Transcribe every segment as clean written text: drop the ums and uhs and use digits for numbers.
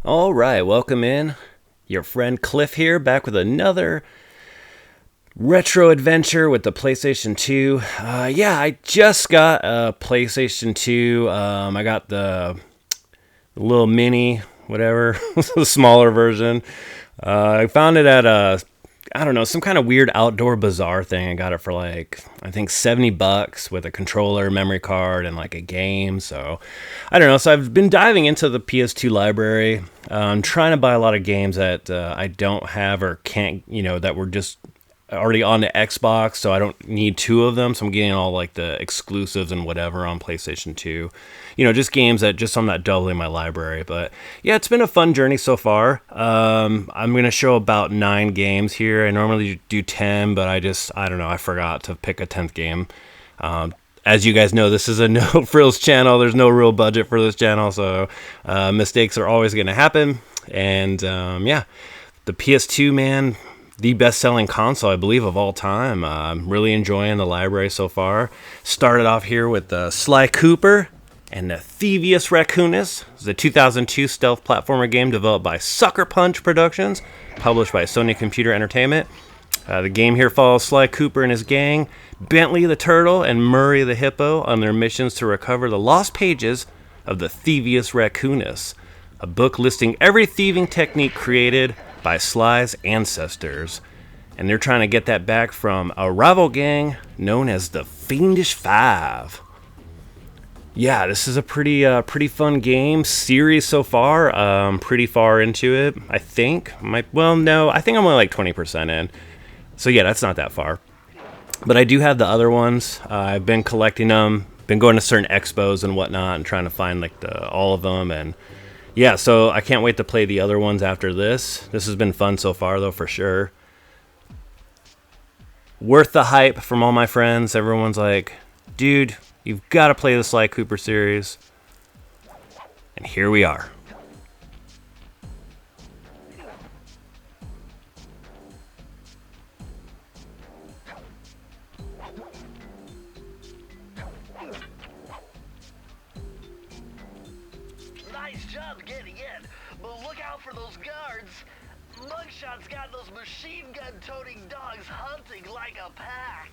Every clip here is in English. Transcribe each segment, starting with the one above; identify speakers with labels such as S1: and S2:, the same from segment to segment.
S1: All right, welcome in. Your friend Cliff here, back with another retro adventure with the PlayStation 2. I just got a PlayStation 2. I got the little mini, whatever, the smaller version. I found it at I don't know, some kind of weird outdoor bazaar thing. I got it for like, I think $70 with a controller, memory card, and like a game. So, I don't know. So I've been diving into the PS2 library. I'm trying to buy a lot of games that I don't have or can't, that were just already on the Xbox, so I don't need two of them. So I'm getting all like the exclusives and whatever on PlayStation 2. Just games that just I'm not doubling my library. But yeah, it's been a fun journey so far. I'm going to show about 9 games here. I normally do 10, but I don't know. I forgot to pick a 10th game. As you guys know, this is a no frills channel. There's no real budget for this channel, so mistakes are always going to happen. And the PS2, man, the best-selling console, I believe, of all time. I'm really enjoying the library so far. Started off here with Sly Cooper and the Thievius Raccoonus. It's a 2002 stealth platformer game developed by Sucker Punch Productions, published by Sony Computer Entertainment. The game here follows Sly Cooper and his gang, Bentley the Turtle and Murray the Hippo, on their missions to recover the lost pages of the Thievius Raccoonus, a book listing every thieving technique created by Sly's ancestors. And they're trying to get that back from a rival gang known as the Fiendish Five. Yeah, this is a pretty fun game series so far. Pretty far into it, I think. No, I think I'm only like 20% in. So yeah, that's not that far. But I do have the other ones. I've been collecting them, been going to certain expos and whatnot, and trying to find like all of them. And yeah, so I can't wait to play the other ones after this. This has been fun so far, though, for sure. Worth the hype from all my friends. Everyone's like, dude, you've got to play the Sly Cooper series. And here we are.
S2: Nice job getting in, but look out for those guards. Mugshot's got those machine gun-toting dogs hunting like a pack.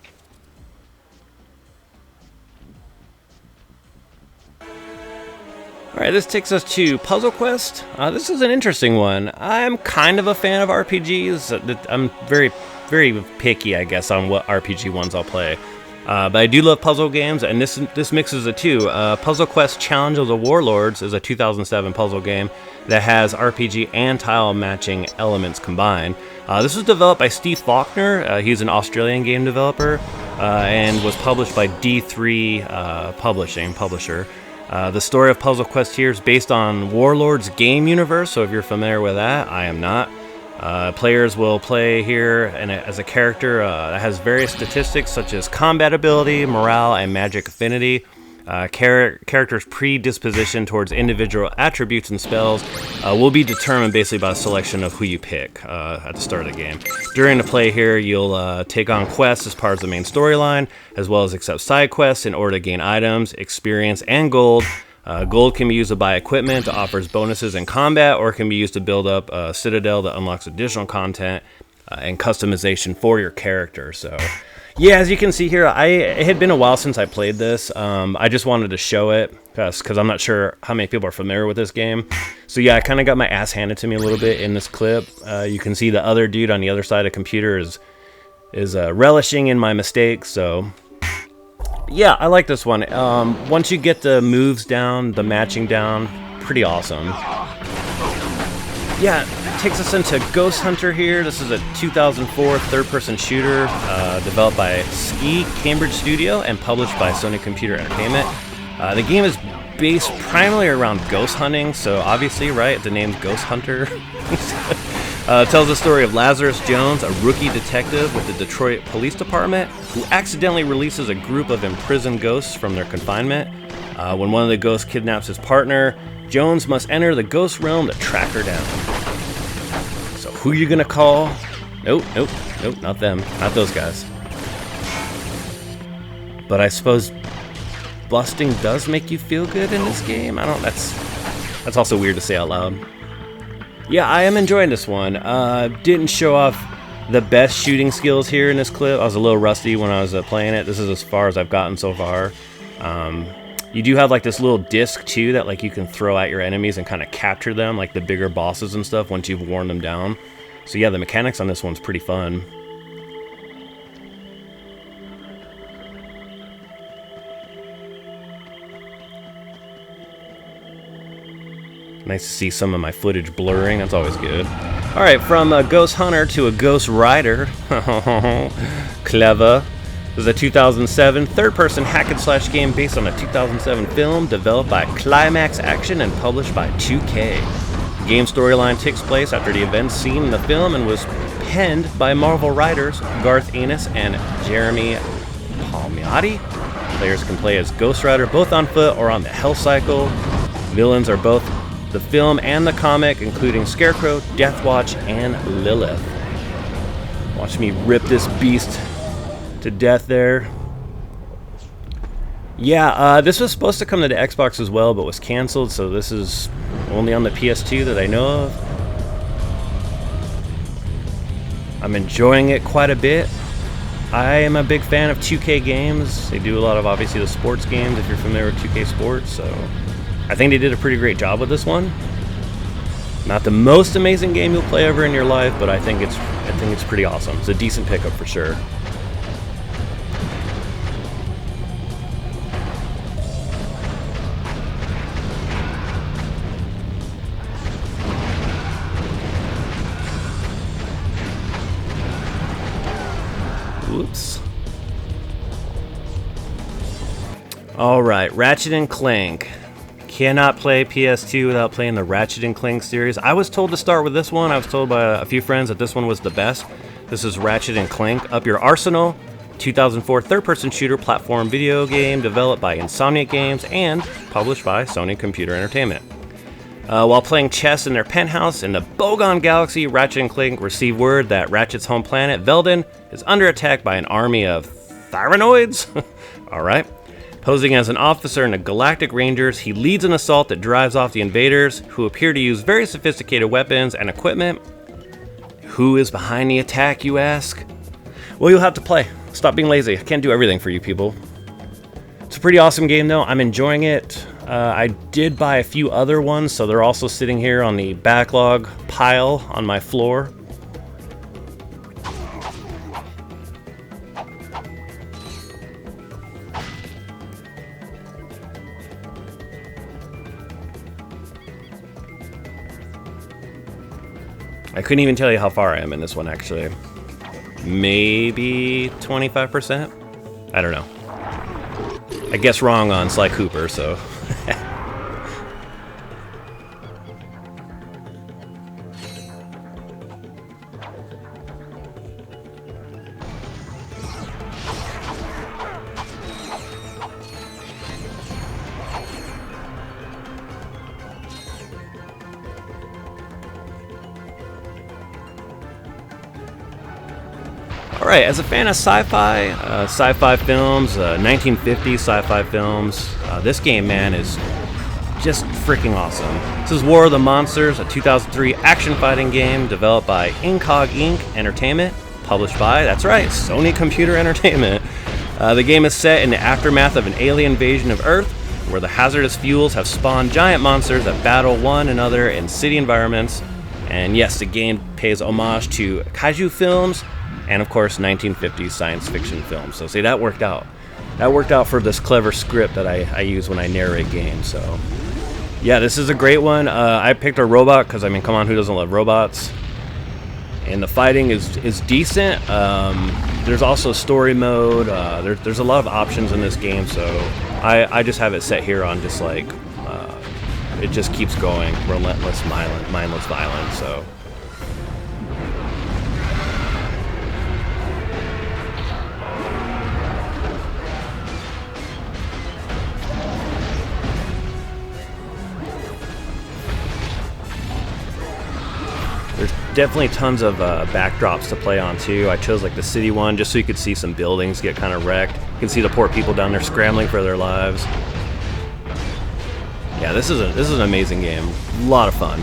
S1: Alright, this takes us to Puzzle Quest. This is an interesting one. I'm kind of a fan of RPGs. I'm very, very picky, I guess, on what RPG ones I'll play. But I do love puzzle games, and this mixes the two. Puzzle Quest Challenge of the Warlords is a 2007 puzzle game that has RPG and tile matching elements combined. This was developed by Steve Faulkner. He's an Australian game developer and was published by D3 publisher. The story of Puzzle Quest here is based on Warlords game universe, so if you're familiar with that, I am not. Players will play here as a character that has various statistics such as combat ability, morale, and magic affinity. Characters' predisposition towards individual attributes and spells will be determined basically by a selection of who you pick at the start of the game. During the play here, you'll take on quests as part of the main storyline, as well as accept side quests in order to gain items, experience, and gold. Gold can be used to buy equipment that offers bonuses in combat, or it can be used to build up a citadel that unlocks additional content and customization for your character. So, yeah, as you can see here, it had been a while since I played this. I just wanted to show it because I'm not sure how many people are familiar with this game. So yeah, I kind of got my ass handed to me a little bit in this clip. You can see the other dude on the other side of the computer is relishing in my mistakes. So yeah, I like this one. Once you get the moves down, the matching down, pretty awesome. Yeah, it takes us into Ghost Hunter here. This is a 2004 third-person shooter developed by Ski Cambridge Studio and published by Sony Computer Entertainment. The game is based primarily around ghost hunting, so obviously, right, the name's Ghost Hunter. It tells the story of Lazarus Jones, a rookie detective with the Detroit Police Department, who accidentally releases a group of imprisoned ghosts from their confinement. When one of the ghosts kidnaps his partner, Jones must enter the ghost realm to track her down. So who you gonna call? Nope, not them. Not those guys. But I suppose busting does make you feel good in this game. That's also weird to say out loud. Yeah, I am enjoying this one. Didn't show off the best shooting skills here in this clip. I was a little rusty when I was playing it. This is as far as I've gotten so far. You do have like this little disc too that like you can throw at your enemies and kind of capture them, like the bigger bosses and stuff, once you've worn them down. So yeah, the mechanics on this one's pretty fun. Nice to see some of my footage blurring. That's always good. All right, from a Ghost Hunter to a Ghost Rider. Clever. This is a 2007 third-person hack-and-slash game based on a 2007 film developed by Climax Action and published by 2K. The game storyline takes place after the events seen in the film and was penned by Marvel writers Garth Ennis and Jeremy Palmiotti. Players can play as Ghost Rider both on foot or on the Hell Cycle. Villains are both the film and the comic, including Scarecrow, Deathwatch, and Lilith. Watch me rip this beast to death there. Yeah, this was supposed to come to the Xbox as well, but was canceled, so this is only on the PS2 that I know of. I'm enjoying it quite a bit. I am a big fan of 2K games. They do a lot of, obviously, the sports games, if you're familiar with 2K Sports, so I think they did a pretty great job with this one. Not the most amazing game you'll play ever in your life, but I think it's pretty awesome. It's a decent pickup for sure. Whoops. All right, Ratchet and Clank. Cannot play PS2 without playing the Ratchet and Clank series. I was told to start with this one. I was told by a few friends that this one was the best. This is Ratchet and Clank Up Your Arsenal, 2004 third-person shooter platform video game developed by Insomniac Games and published by Sony Computer Entertainment. While playing chess in their penthouse in the Bogon Galaxy, Ratchet and Clank receive word that Ratchet's home planet, Veldin, is under attack by an army of Thyronoids? Alright. Posing as an officer in the Galactic Rangers, he leads an assault that drives off the invaders, who appear to use very sophisticated weapons and equipment. Who is behind the attack, you ask? Well, you'll have to play. Stop being lazy. I can't do everything for you people. It's a pretty awesome game, though. I'm enjoying it. I did buy a few other ones, so they're also sitting here on the backlog pile on my floor. I couldn't even tell you how far I am in this one, actually. Maybe 25%? I don't know. I guess wrong on Sly Cooper, so... Alright, as a fan of sci-fi films, 1950s sci-fi films, this game, man, is just freaking awesome. This is War of the Monsters, a 2003 action fighting game developed by Incog Inc. Entertainment, published by, that's right, Sony Computer Entertainment. The game is set in the aftermath of an alien invasion of Earth, where the hazardous fuels have spawned giant monsters that battle one another in city environments. And yes, the game pays homage to kaiju films, and of course 1950s science fiction films. So see, that worked out. That worked out for this clever script that I use when I narrate games. So yeah, this is a great one. I picked a robot because, I mean, come on, who doesn't love robots? And the fighting is decent. There's also story mode. There's a lot of options in this game, so I just have it set here on just like it just keeps going, relentless, mindless violence. So. There's definitely tons of backdrops to play on too. I chose like the city one just so you could see some buildings get kind of wrecked. You can see the poor people down there scrambling for their lives. Yeah, this is an amazing game. A lot of fun.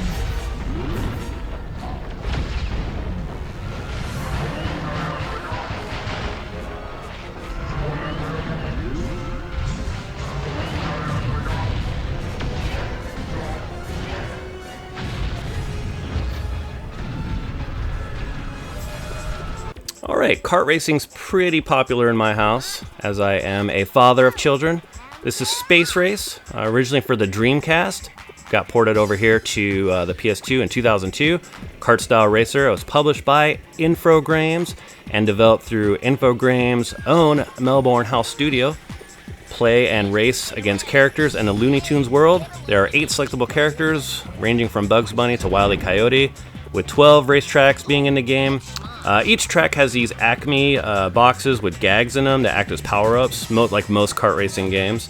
S1: Alright, kart racing's pretty popular in my house, as I am a father of children. This is Space Race, originally for the Dreamcast. Got ported over here to the PS2 in 2002. Kart style racer. It was published by Infogrames and developed through Infogrames' own Melbourne House studio. Play and race against characters in the Looney Tunes world. There are 8 selectable characters, ranging from Bugs Bunny to Wile E. Coyote, with 12 racetracks being in the game. Each track has these Acme boxes with gags in them that act as power-ups, like most kart racing games.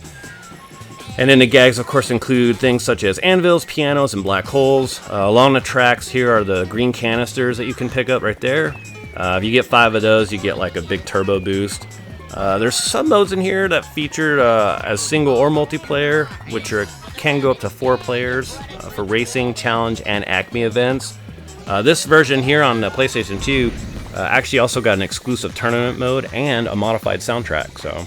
S1: And then the gags, of course, include things such as anvils, pianos, and black holes. Along the tracks here are the green canisters that you can pick up right there. If you get 5 of those, you get like a big turbo boost. There's some modes in here that featured as single or multiplayer, which can go up to 4 players for racing, challenge, and Acme events. This version here on the PlayStation 2 actually also got an exclusive tournament mode and a modified soundtrack. So,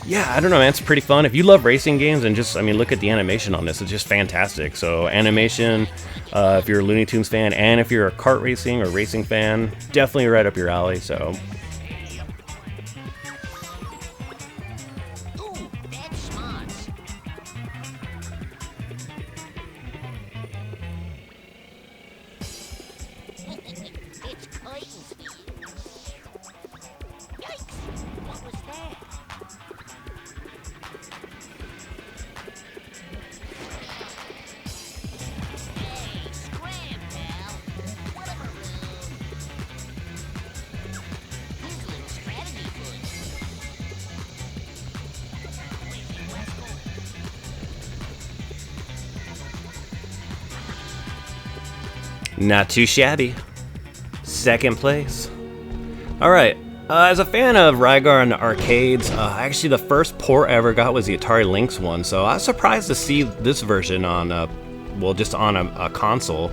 S1: yeah, I don't know, man, it's pretty fun. If you love racing games and just, look at the animation on this, it's just fantastic. So, animation, if you're a Looney Tunes fan, and if you're a kart racing or racing fan, definitely right up your alley. So. Not too shabby. Second place. Alright, as a fan of Rygar in the arcades, actually the first port I ever got was the Atari Lynx one, so I was surprised to see this version on, just on a console.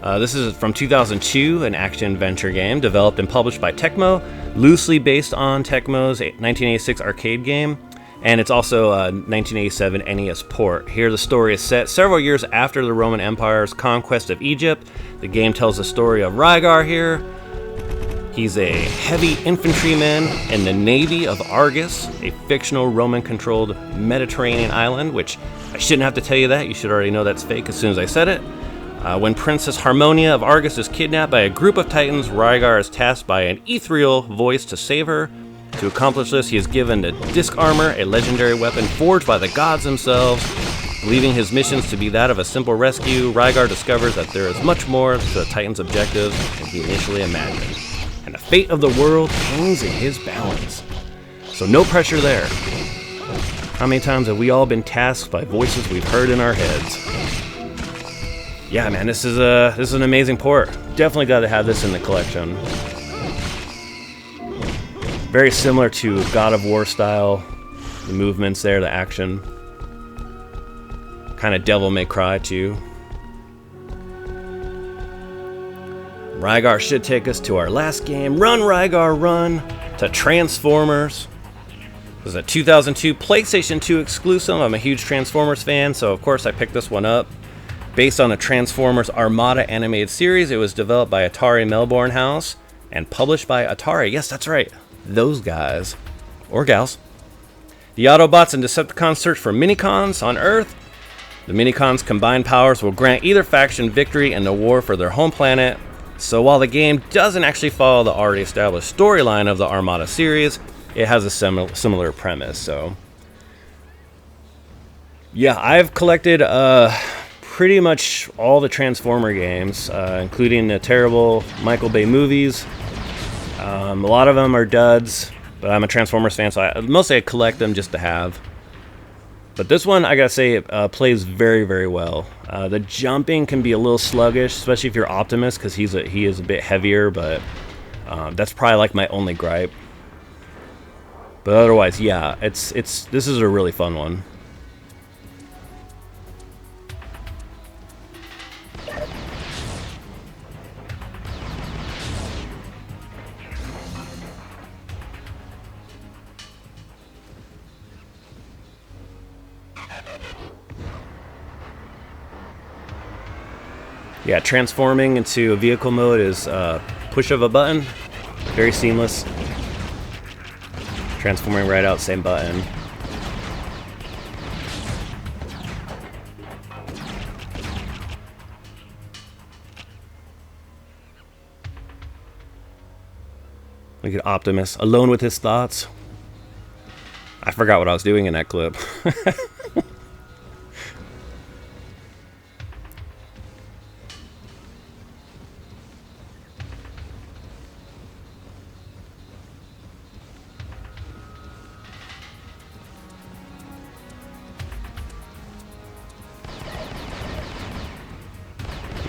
S1: This is from 2002, an action-adventure game developed and published by Tecmo, loosely based on Tecmo's 1986 arcade game. And it's also a 1987 NES port. Here the story is set several years after the Roman Empire's conquest of Egypt. The game tells the story of Rygar here. He's a heavy infantryman in the navy of Argus, a fictional Roman-controlled Mediterranean island, which I shouldn't have to tell you that. You should already know that's fake as soon as I said it. When Princess Harmonia of Argus is kidnapped by a group of titans, Rygar is tasked by an ethereal voice to save her. To accomplish this, he is given the Disc Armor, a legendary weapon forged by the gods themselves. Believing his missions to be that of a simple rescue, Rygar discovers that there is much more to the Titan's objectives than he initially imagined. And the fate of the world hangs in his balance. So no pressure there. How many times have we all been tasked by voices we've heard in our heads? Yeah, man, this is an amazing port. Definitely got to have this in the collection. Very similar to God of War style, the movements there, the action. Kind of Devil May Cry too. Rygar should take us to our last game. Run, Rygar, run! To Transformers. This is a 2002 PlayStation 2 exclusive. I'm a huge Transformers fan, so of course I picked this one up. Based on a Transformers Armada animated series, it was developed by Atari Melbourne House and published by Atari. Yes, that's right. Those guys. Or gals. The Autobots and Decepticons search for Minicons on Earth. The Minicons' combined powers will grant either faction victory in the war for their home planet. So while the game doesn't actually follow the already established storyline of the Armada series, it has a similar premise. So yeah, I've collected pretty much all the Transformer games, including the terrible Michael Bay movies. A lot of them are duds, but I'm a Transformers fan, so I collect them just to have. But this one, I gotta say, plays very, very well. The jumping can be a little sluggish, especially if you're Optimus, because he is a bit heavier, but that's probably like my only gripe. But otherwise, yeah, this is a really fun one. Yeah, transforming into a vehicle mode is push of a button. Very seamless. Transforming right out, same button. Look at Optimus, alone with his thoughts. I forgot what I was doing in that clip.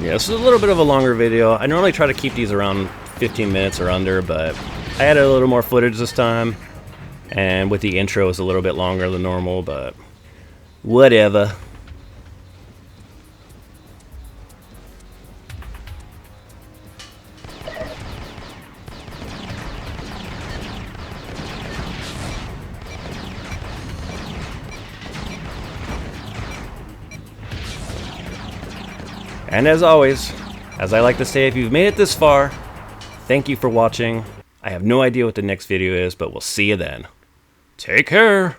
S1: Yeah, this is a little bit of a longer video. I normally try to keep these around 15 minutes or under, but I added a little more footage this time. And with the intro, it's a little bit longer than normal, but whatever. And as always, as I like to say, if you've made it this far, thank you for watching. I have no idea what the next video is, but we'll see you then. Take care!